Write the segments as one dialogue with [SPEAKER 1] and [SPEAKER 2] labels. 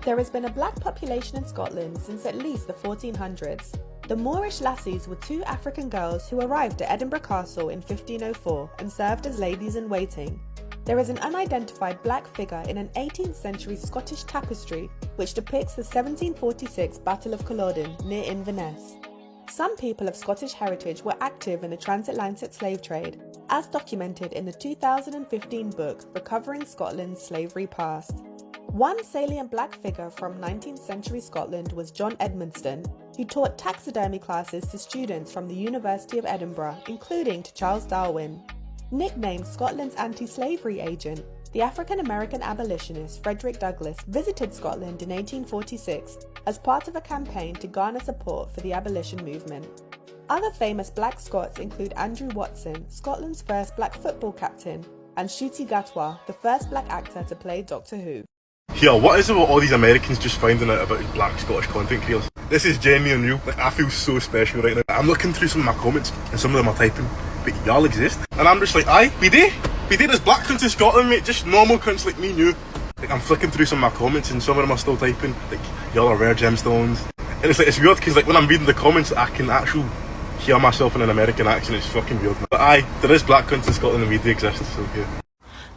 [SPEAKER 1] There has been a black population in Scotland since at least the 1400s. The Moorish lassies were two African girls who arrived at Edinburgh Castle in 1504 and served as ladies-in-waiting. There is an unidentified black figure in an 18th century Scottish tapestry which depicts the 1746 Battle of Culloden near Inverness. Some people of Scottish heritage were active in the transatlantic slave trade, as documented in the 2015 book Recovering Scotland's Slavery Past. One salient black figure from 19th century Scotland was John Edmondson, who taught taxidermy classes to students from the University of Edinburgh, including to Charles Darwin. Nicknamed Scotland's anti-slavery agent, the African-American abolitionist Frederick Douglass visited Scotland in 1846 as part of a campaign to garner support for the abolition movement. Other famous black Scots include Andrew Watson, Scotland's first black football captain, and Ncuti Gatwa, the first black actor to play Doctor Who.
[SPEAKER 2] Here, what is it with all these Americans just finding out about black Scottish content creators? This is genuine real. I feel so special right now. I'm looking through some of my comments and some of them are typing, but y'all exist. And I'm just like, aye, we do. There's black cunts in Scotland, mate, just normal cunts like me and you. I'm flicking through some of my comments and some of them are still typing, y'all are rare gemstones. And it's weird because when I'm reading the comments, I can actually hear myself in an American accent. It's fucking weird. But aye, there is black cunts in Scotland and we do exist, so yeah.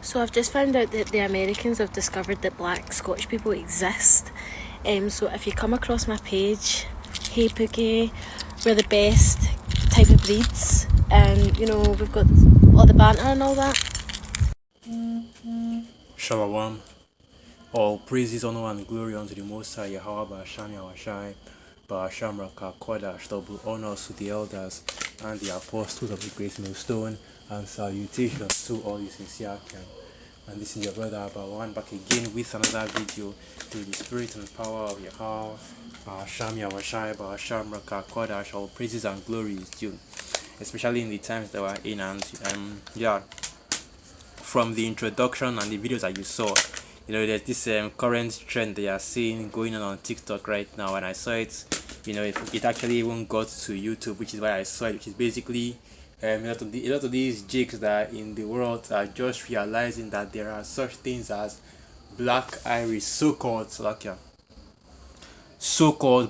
[SPEAKER 3] So I've just found out that the Americans have discovered that black Scottish people exist. So if you come across my page, hey Pookie, we're the best type of breeds. And we've got all the banter and all that.
[SPEAKER 4] Shalom. All praises, honor and glory unto the Most High Yahweh Ba'asham Yahweh Ba'asham Raka Kodash. Double honors to the elders and the apostles of the great millstone, and salutations to all the sincere can. And this is your brother Abawan back again with another video through the spirit and power of Yahweh Ba'asham Yahweh Ba'asham Raka Kodash. All praises and glory is due, especially in the times that we're in. And from the introduction and the videos that you saw, there's this current trend they are seeing going on TikTok right now, and I saw it. It actually even got to YouTube, which is why I saw it, which is basically a lot of these jigs that are in the world are just realizing that there are such things as black Irish, so-called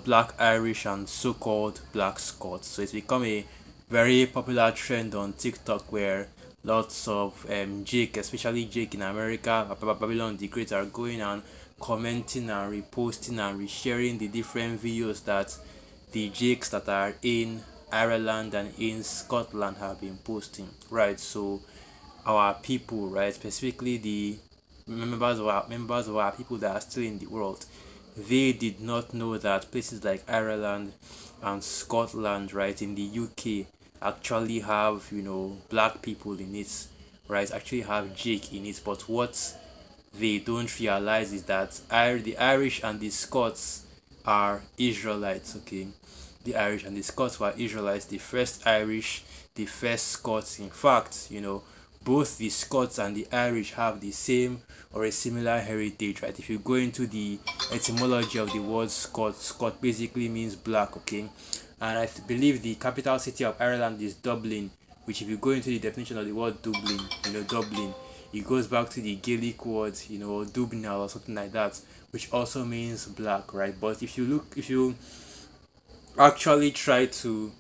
[SPEAKER 4] black Irish and so-called black Scots. So it's become a very popular trend on TikTok where lots of Jake, especially Jake in America, Babylon the Great, are going and commenting and reposting and resharing the different videos that the Jakes that are in Ireland and in Scotland have been posting, right? So our people, right, specifically the members of our people that are still in the world, they did not know that places like Ireland and Scotland, right, in the UK actually have black people in it, right, actually have Jake in it. But what they don't realize is that the Irish and the Scots are Israelites. Okay, the Irish and the Scots were Israelites, the first Irish, the first Scots. In fact, both the Scots and the Irish have the same or a similar heritage, right? If you go into the etymology of the word Scot basically means black. Okay, and I believe the capital city of Ireland is Dublin, which if you go into the definition of the word Dublin, Dublin, it goes back to the Gaelic word, Dubnal or something like that, which also means black, right? But if you actually try to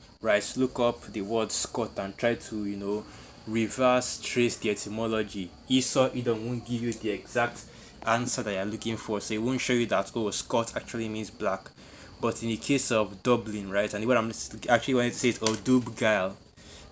[SPEAKER 4] look up the word Scot and try to reverse trace the etymology, Esau Edom won't give you the exact answer that you're looking for. So it won't show you that Scot actually means black. But in the case of Dublin, right, and what I'm actually wanting to say is Dubgail.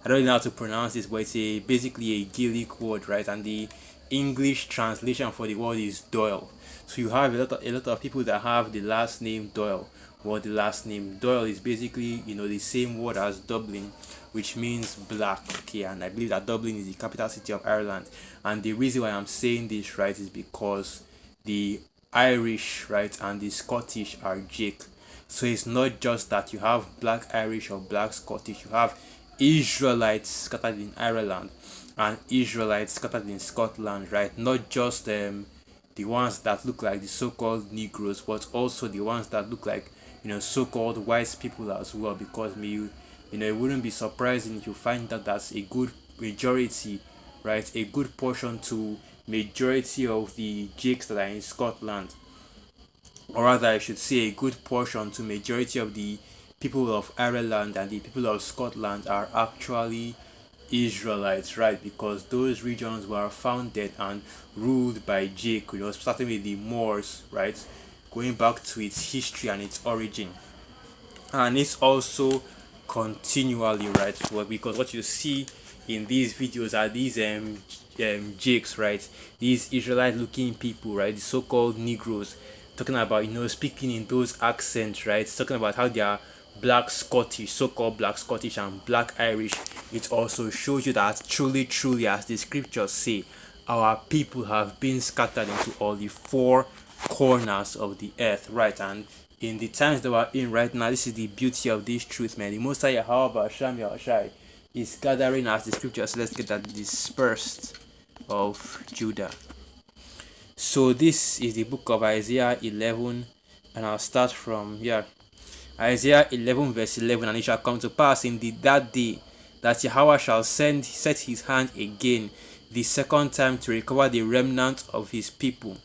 [SPEAKER 4] I don't know how to pronounce this, but it's basically a Gaelic word, right? And the English translation for the word is Doyle. So you have a lot of people that have the last name Doyle. Well, the last name Doyle is basically the same word as Dublin, which means black. Okay, and I believe that Dublin is the capital city of Ireland. And the reason why I'm saying this, right, is because the Irish, right, and the Scottish are Jake. So it's not just that you have black Irish or black Scottish, you have Israelites scattered in Ireland and Israelites scattered in Scotland, right? Not just the ones that look like the so-called Negroes, but also the ones that look like so-called white people as well. Because it wouldn't be surprising if you find that that's a good majority, right? A good portion to majority of the Jakes that are in Scotland or rather I should say a good portion to majority of the people of Ireland and the people of Scotland are actually Israelites, right? Because those regions were founded and ruled by Jake, starting with the Moors, right? Going back to its history and its origin. And it's also continually, right? Well, because what you see in these videos are these jakes, right? These Israelite looking people, right? The so-called Negroes, talking about, speaking in those accents, right? Talking about how they are black Scottish, so-called black Scottish and black Irish. It also shows you that truly, truly, as the scriptures say, our people have been scattered into all the four corners of the earth, right? And in the times that we're in right now, this is the beauty of this truth, man. The Most High Yahweh Hashem Yahushai is gathering, as the scriptures, let's get that, dispersed of Judah. So this is the book of Isaiah 11, and I'll start from here. Isaiah 11 verse 11, and it shall come to pass in that day that Yahweh shall set his hand again the second time to recover the remnant of his people,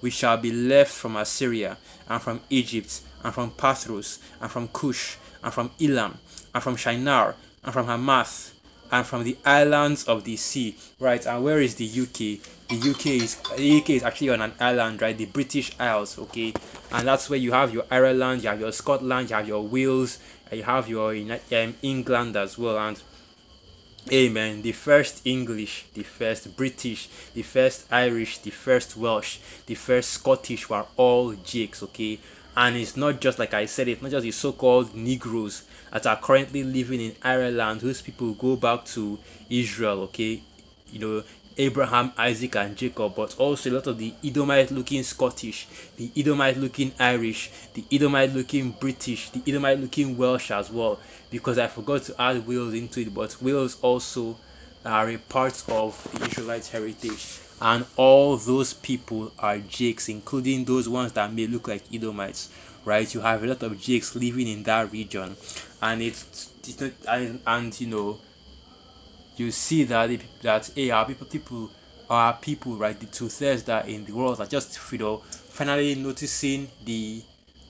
[SPEAKER 4] which shall be left from Assyria, and from Egypt, and from Pathros, and from Cush, and from Elam, and from Shinar, and from Hamath, and from the islands of the sea. Right, and where is the UK? The UK is actually on an island, right? The British Isles, okay? And that's where you have your Ireland, you have your Scotland, you have your Wales, and you have your England as well. And amen, the first English, the first British, the first Irish, the first Welsh, the first Scottish were all Jakes, okay? And it's not just, like I said, it's not just the so-called Negroes that are currently living in Ireland, whose people go back to Israel, okay? Abraham, Isaac, and Jacob, but also a lot of the Edomite looking Scottish, the Edomite looking Irish, the Edomite looking British, the Edomite looking Welsh as well, because I forgot to add Wales into it, but Wales also are a part of the Israelite heritage. And all those people are Jakes, including those ones that may look like Edomites, right? You have a lot of Jakes living in that region, and it's and you see that our people, right? The two-thirds that in the world are just finally noticing the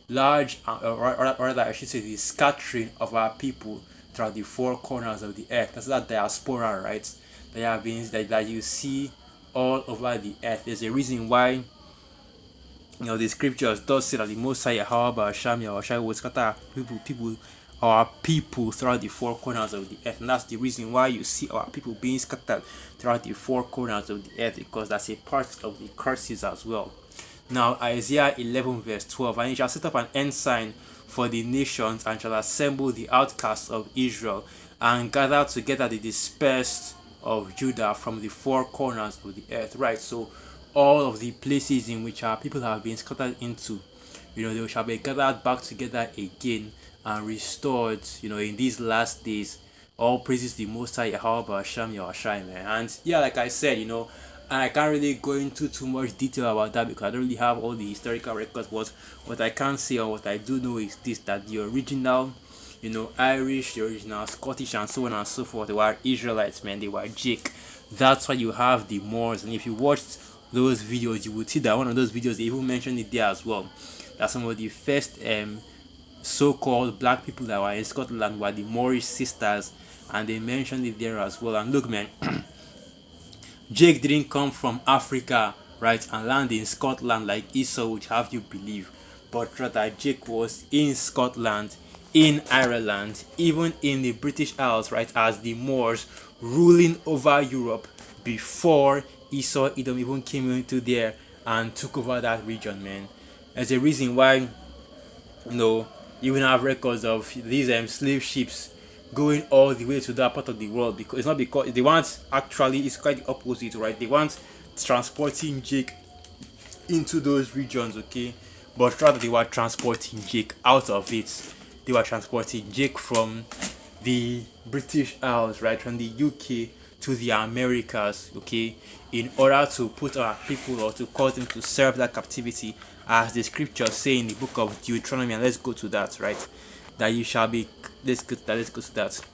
[SPEAKER 4] large, or rather I should say, the scattering of our people throughout the four corners of the earth. That's that diaspora, right? That means that you see all over the earth. There's a reason why the scriptures does say that the Most High Yahweh Hashem Yahushai will scatter our people throughout the four corners of the earth. And that's the reason why you see our people being scattered throughout the four corners of the earth, because that's a part of the curses as well. Now Isaiah 11 verse 12, and he shall set up an ensign for the nations, and shall assemble the outcasts of Israel, and gather together the dispersed of Judah from the four corners of the earth. Right, so all of the places in which our people have been scattered into, they shall be gathered back together again and restored, in these last days. All praises the Most High Yahweh Hashem Yahushai, man. And yeah, like I said, and I can't really go into too much detail about that because I don't really have all the historical records. But what I can say, or what I do know, is this: that the original, Irish, the original Scottish, and so on and so forth, they were Israelites, man. They were Jake. That's why you have the Moors. And if you watched those videos, you would see that one of those videos, they even mentioned it there as well. That some of the first so-called black people that were in Scotland were the Moorish sisters, and they mentioned it there as well. And look, man, Jake didn't come from Africa, right, and land in Scotland like Esau would have you believe, but rather Jake was in Scotland, in Ireland, even in the British Isles, right, as the Moors ruling over Europe before Esau Edom even came into there and took over that region, man. There's a reason why, you even have records of these slave ships going all the way to that part of the world, because it's not because they want, actually it's quite the opposite, right? They want transporting Jake into those regions, okay, but rather they were transporting Jake out of it. They were transporting Jake from the British Isles, right, from the UK to the Americas, okay, in order to put our people, or to cause them to serve that captivity, as the scriptures say in the book of Deuteronomy. And let's go to that, right? That you shall be, let's go to that.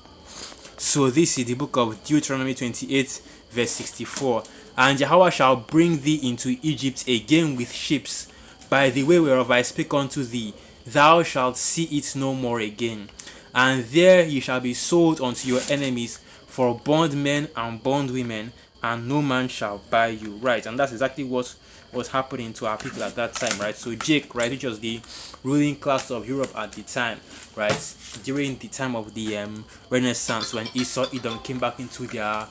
[SPEAKER 4] So this is the book of Deuteronomy 28 verse 64. And Yahweh shall bring thee into Egypt again with ships, by the way whereof I speak unto thee, thou shalt see it no more again. And there ye shall be sold unto your enemies for bondmen and bondwomen, and no man shall buy you. Right, and that's exactly what was happening to our people at that time, right? So Jake, right, which was the ruling class of Europe at the time, right, during the time of the Renaissance, when Esau Edom came back into their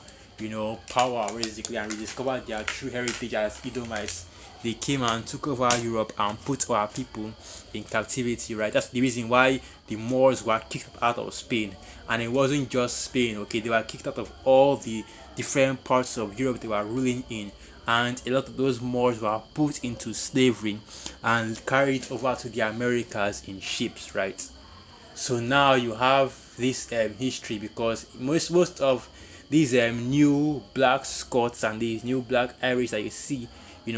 [SPEAKER 4] power basically, and rediscovered their true heritage as Edomites. They came and took over Europe and put our people in captivity, right? That's the reason why the Moors were kicked out of Spain. And it wasn't just Spain, okay? They were kicked out of all the different parts of Europe they were ruling in. And a lot of those Moors were put into slavery and carried over to the Americas in ships, right? So now you have this history, because most of these new black Scots and these new black Irish that you see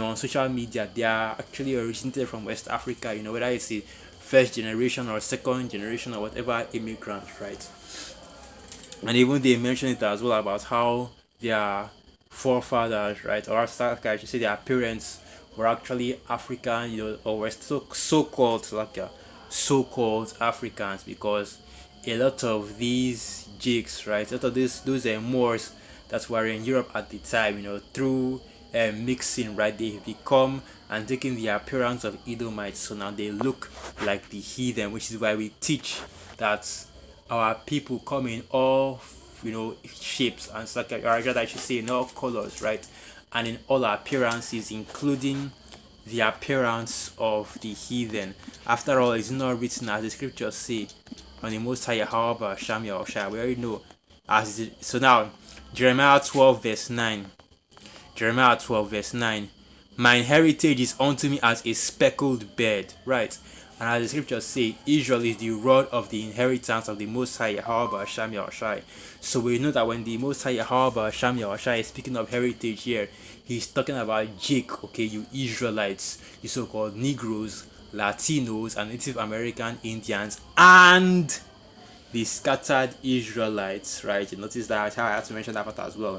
[SPEAKER 4] on social media, they are actually originated from West Africa, whether it's a first generation or second generation or whatever immigrants, right? And even they mention it as well about how their forefathers, right, or I should say their parents were actually African, or were so-called like so-called Africans, because a lot of these jigs, right, a lot of those Moors that were in Europe at the time, through mixing, right, they become and taking the appearance of Edomites, so now they look like the heathen, which is why we teach that our people come in all shapes and stuff, or rather I should say in all colors, right, and in all appearances, including the appearance of the heathen. After all, it's not written, as the scriptures say, on the Most High Yahweh Sham Yahushua. We already know so now Jeremiah 12 verse 9. Jeremiah 12 verse 9. Mine heritage is unto me as a speckled bird. Right. And as the scriptures say, Israel is the rod of the inheritance of the Most High Yahweh Sham Yahushua. So we know that when the Most High Yahweh Sham Yahushua is speaking of heritage here, he's talking about Jake, okay, you Israelites, you so-called Negroes, Latinos, and Native American Indians, and the scattered Israelites, right? You notice that how I have to mention that part as well,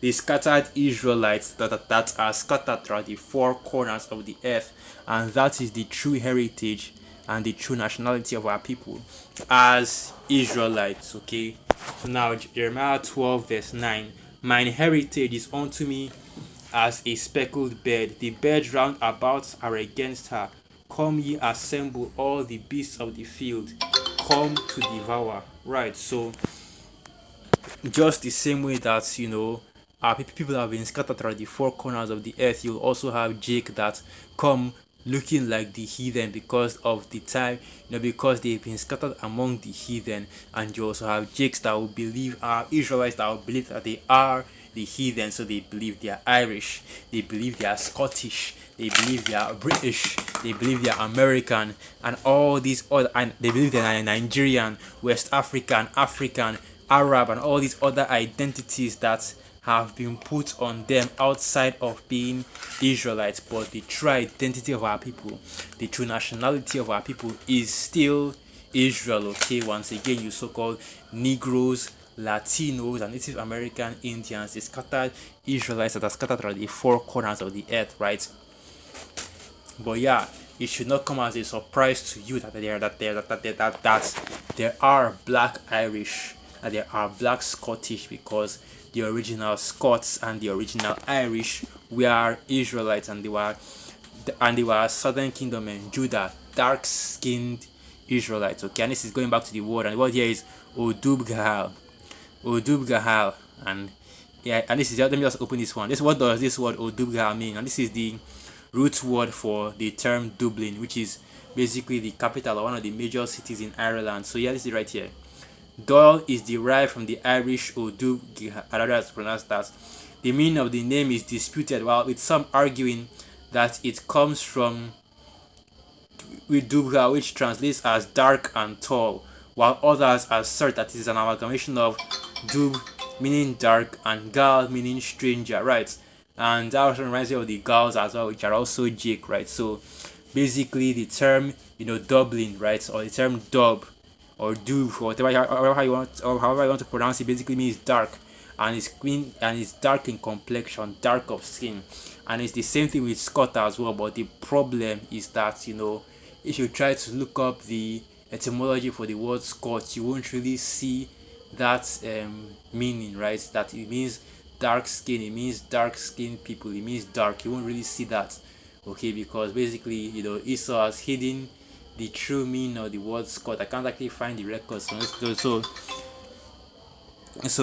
[SPEAKER 4] the scattered Israelites that are scattered throughout the four corners of the earth, and that is the true heritage and the true nationality of our people as Israelites, okay? So now Jeremiah 12 verse 9, mine heritage is unto me as a speckled bird, the birds round about are against her. Come ye assemble all the beasts of the field, come to devour. Right, so just the same way that our people have been scattered throughout the four corners of the earth, you'll also have Jake that come looking like the heathen because of the time, because they've been scattered among the heathen. And you also have Jakes that will believe, Israelites that will believe that they are the heathen, so they believe they are Irish, they believe they are Scottish, they believe they are British, they believe they are American, and all these other, and they believe they are Nigerian, West African, African, Arab, and all these other identities that have been put on them outside of being Israelites. But the true identity of our people, the true nationality of our people is still Israel, okay? Once again, you so-called Negroes, Latinos, and Native American Indians, the scattered Israelites that are scattered around the four corners of the earth, right? But yeah, it should not come as a surprise to you that there are black Irish and there are black Scottish, because the original Scots and the original Irish were Israelites, and they were Southern Kingdom and Judah, dark-skinned Israelites. Okay, and this is going back to the word, and the word here is Odub Gahal, and yeah, and this is, let me just open this one. What does this word Odub Gahal mean? And this is the root word for the term Dublin, which is basically the capital or one of the major cities in Ireland. So yeah, this is right here. Doyle is derived from the Irish Odub Gahal, I don't know how to pronounce that. The meaning of the name is disputed, while with some arguing that it comes from Dubga, which translates as dark and tall, while others assert that it is an amalgamation of Dub, meaning dark, and Gal, meaning stranger, right? And that also reminds me of the Gals as well, which are also Jake, right? So basically the term, Dublin, right, or the term Dub or Dub, or however you want to pronounce it, basically means dark. and is dark in complexion, dark of skin. And it's the same thing with Scott as well. But the problem is that, if you try to look up the etymology for the word Scot, you won't really see that meaning, right? That it means dark skin, it means dark skinned people, it means dark. You won't really see that, okay? Because basically, Esau has hidden the true meaning of the word Scot. I can't actually find the records, so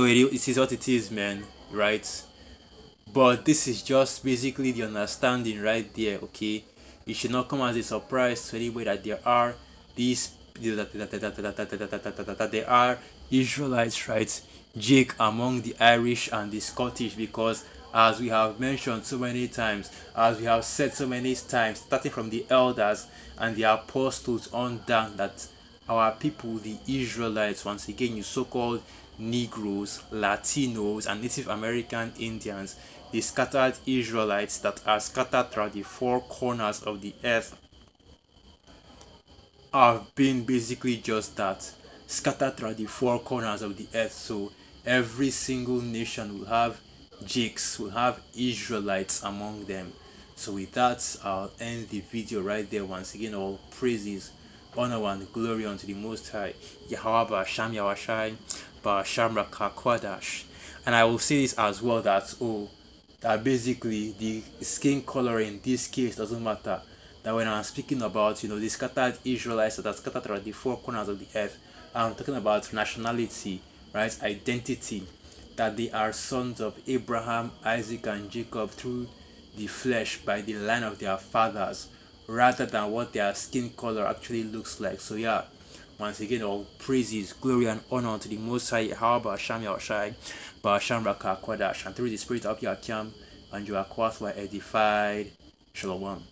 [SPEAKER 4] it is what it is, man, right? But this is just basically the understanding right there, okay? It should not come as a surprise to anybody that there are these that there are Israelites, right? Jake among the Irish and the Scottish, because as we have mentioned so many times, as we have said so many times, starting from the elders and the apostles on down, that our people, the Israelites, once again, you so-called Negroes, Latinos, and Native American Indians, the scattered Israelites that are scattered throughout the four corners of the earth, have been basically just that, scattered throughout the four corners of the earth. So every single nation will have Jakes, will have Israelites among them. So with that, I'll end the video right there. Once again, all praises, honor and glory unto the Most High, Yahweh Ba'asham Yahweh Ba'asham Rakakwadash. And I will say this as well, that basically the skin color in this case doesn't matter. That when I'm speaking about the scattered Israelites that are scattered around the four corners of the earth, I'm talking about nationality, right? Identity, that they are sons of Abraham, Isaac, and Jacob through the flesh by the line of their fathers, rather than what their skin color actually looks like. So yeah, once again, all praises, glory, and honor to the Most High, Yahweh Ba'asham Yahushai, Ba'asham Rakakwadash, and through the Spirit of Yakim, and you are quite edified. Shalom.